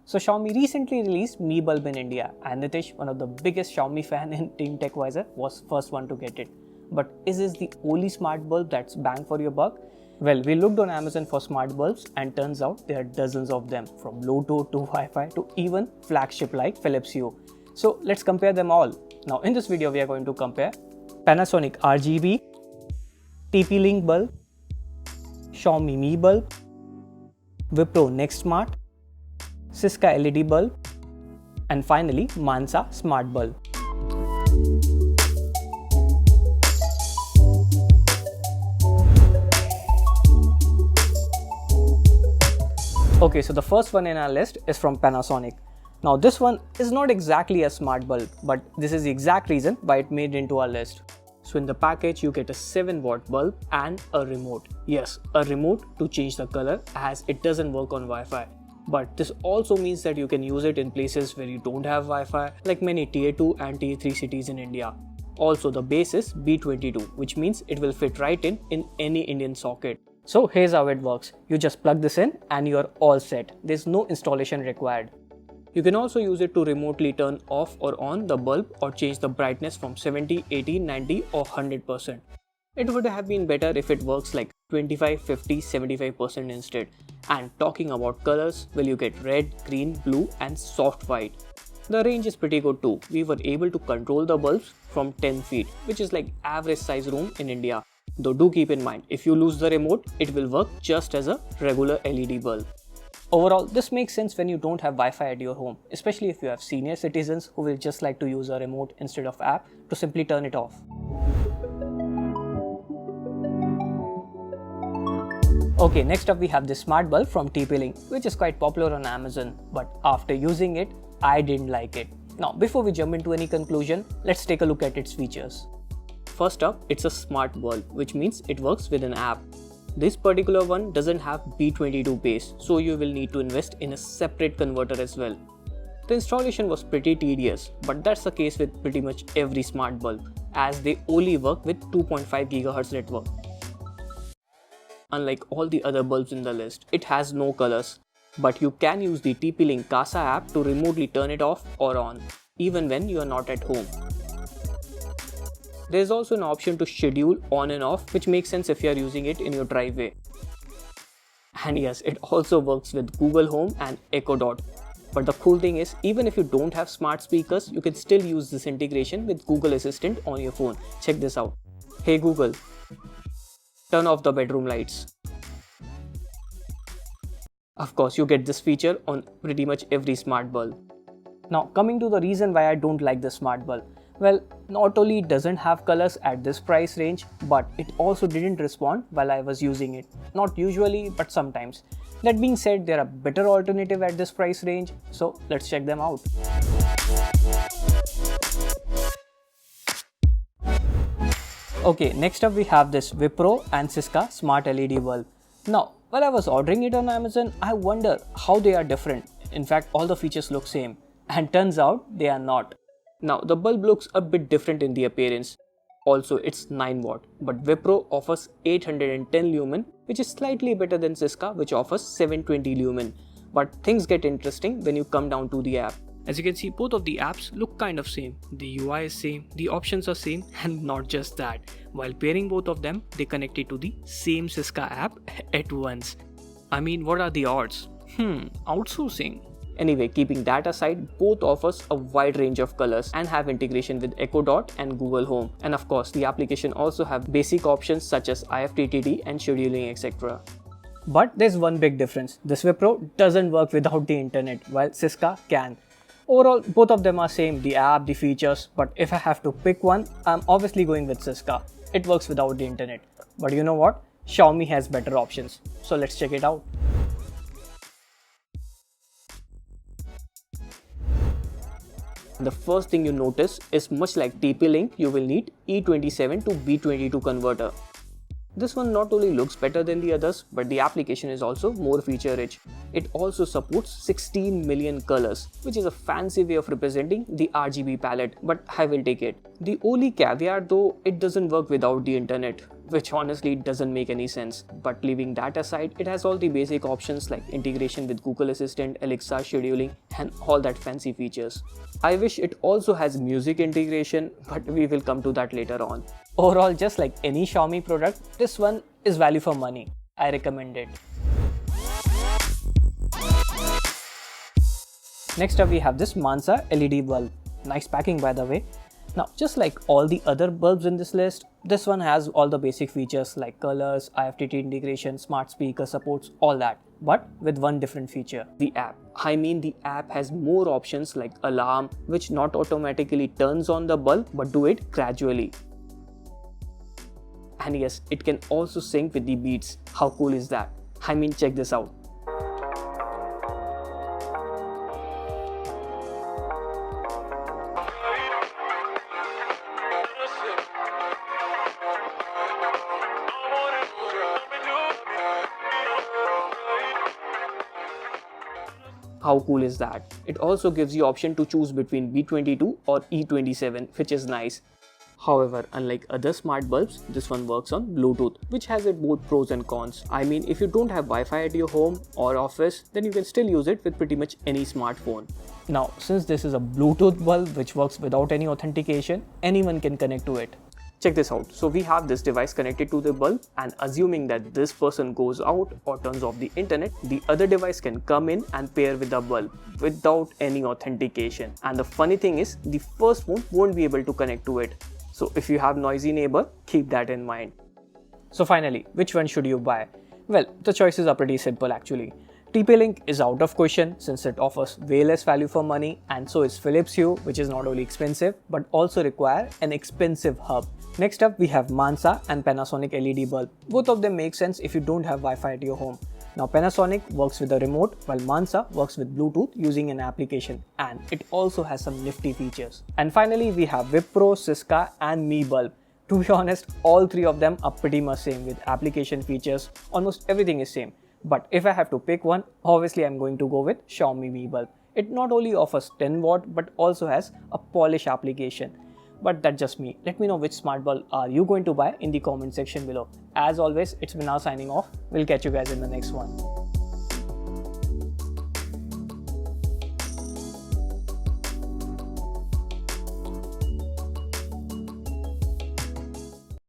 So Xiaomi recently released Mi Bulb in India, and Nitish, one of the biggest Xiaomi fan in Team TechWiser, was first one to get it. But is this the only smart bulb that's bang for your buck? Well, we looked on Amazon for smart bulbs and turns out there are dozens of them, from Bluetooth to Wi-Fi to even flagship like Philips Hue. So let's compare them all. Now in this video we are going to compare Panasonic RGB, TP-Link bulb, Xiaomi Mi bulb, Wipro Next Smart, Syska LED bulb, and finally Monza smart bulb. Okay, so the first one in our list is from Panasonic. Now this one is not exactly a smart bulb, but this is the exact reason why it made it into our list. So in the package you get a 7-watt bulb and a remote. Yes, a remote to change the color, as it doesn't work on Wi-Fi. But this also means that you can use it in places where you don't have Wi-Fi, like many tier 2 and tier 3 cities in India. Also the base is B22, which means it will fit right in any Indian socket. So here's how it works. You just plug this in and you're all set. There's no installation required. You can also use it to remotely turn off or on the bulb or change the brightness from 70, 80, 90 or 100%. It would have been better if it works like 25, 50, 75% instead. And talking about colors, well, you get red, green, blue and soft white. The range is pretty good too. We were able to control the bulbs from 10 feet, which is like average size room in India. Though do keep in mind, if you lose the remote, it will work just as a regular LED bulb. Overall, this makes sense when you don't have Wi-Fi at your home, especially if you have senior citizens who will just like to use a remote instead of app to simply turn it off. Okay, next up we have this smart bulb from TP-Link, which is quite popular on Amazon, but after using it, I didn't like it. Now, before we jump into any conclusion, let's take a look at its features. First up, it's a smart bulb, which means it works with an app. This particular one doesn't have B22 base, so you will need to invest in a separate converter as well. The installation was pretty tedious, but that's the case with pretty much every smart bulb, as they only work with 2.5 GHz network. Unlike all the other bulbs in the list, it has no colors, but you can use the TP-Link Casa app to remotely turn it off or on, even when you are not at home. There is also an option to schedule on and off, which makes sense if you are using it in your driveway. And yes, it also works with Google Home and Echo Dot. But the cool thing is, even if you don't have smart speakers, you can still use this integration with Google Assistant on your phone. Check this out. Hey Google, turn off the bedroom lights. Of course, you get this feature on pretty much every smart bulb. Now, coming to the reason why I don't like the smart bulb. Well, not only it doesn't have colors at this price range, but it also didn't respond while I was using it. Not usually, but sometimes. That being said, there are better alternatives at this price range, so let's check them out. Okay, next up we have this Wipro and Syska Smart LED bulb. Now, while I was ordering it on Amazon, I wonder how they are different. In fact, all the features look same, and turns out they are not. Now, the bulb looks a bit different in the appearance. Also, it's 9 watt, but Wipro offers 810 lumen, which is slightly better than Syska, which offers 720 lumen. But things get interesting when you come down to the app. As you can see, both of the apps look kind of same. The UI is same, the options are same, and not just that. While pairing both of them, they connect it to the same Syska app at once. I mean, what are the odds? Outsourcing. Anyway, keeping that aside, both offers a wide range of colors and have integration with Echo Dot and Google Home. And of course, the application also have basic options such as IFTTT and scheduling, etc. But there's one big difference. This Wipro doesn't work without the internet, while Syska can. Overall, both of them are same, the app, the features, but if I have to pick one, I'm obviously going with Syska. It works without the internet. But you know what? Xiaomi has better options. So let's check it out. The first thing you notice is, much like TP-Link, you will need E27 to B22 converter. This one not only looks better than the others, but the application is also more feature rich. It also supports 16 million colors, which is a fancy way of representing the RGB palette, but I will take it. The only caveat though, it doesn't work without the internet. which honestly doesn't make any sense. But leaving that aside, it has all the basic options like integration with Google Assistant, Alexa scheduling, and all that fancy features. I wish it also has music integration, but we will come to that later on. Overall, just like any Xiaomi product, this one is value for money. I recommend it. Next up we have this Monza LED bulb. Nice packing by the way. Now just like all the other bulbs in this list, this one has all the basic features like colors, IFTT integration, smart speaker supports, all that. But with one different feature, the app. I mean the app has more options like alarm, which not automatically turns on the bulb but do it gradually. And yes, it can also sync with the beats. How cool is that? I mean, check this out. How cool is that? It also gives you option to choose between B22 or E27, which is nice. However, unlike other smart bulbs, this one works on Bluetooth, which has its both pros and cons. I mean, if you don't have Wi-Fi at your home or office, then you can still use it with pretty much any smartphone. Now, since this is a Bluetooth bulb which works without any authentication, anyone can connect to it. Check this out. So we have this device connected to the bulb, and assuming that this person goes out or turns off the internet, the other device can come in and pair with the bulb without any authentication. And the funny thing is, the first phone won't be able to connect to it. So if you have noisy neighbor, keep that in mind. So finally, which one should you buy? Well, the choices are pretty simple actually. TP-Link is out of question since it offers way less value for money, and so is Philips Hue, which is not only expensive but also require an expensive hub. Next up we have Monza and Panasonic LED bulb. Both of them make sense if you don't have Wi-Fi at your home. Now Panasonic works with a remote while Monza works with Bluetooth using an application, and it also has some nifty features. And finally we have Wipro, Syska and Mi bulb. To be honest, all three of them are pretty much same with application features, almost everything is same. But if I have to pick one, obviously I'm going to go with Xiaomi Mi bulb. It not only offers 10 watt but also has a polish application. But that's just me. Let me know which smart bulb are you going to buy in the comment section below. As always, it's Vinay signing off. We'll catch you guys in the next one.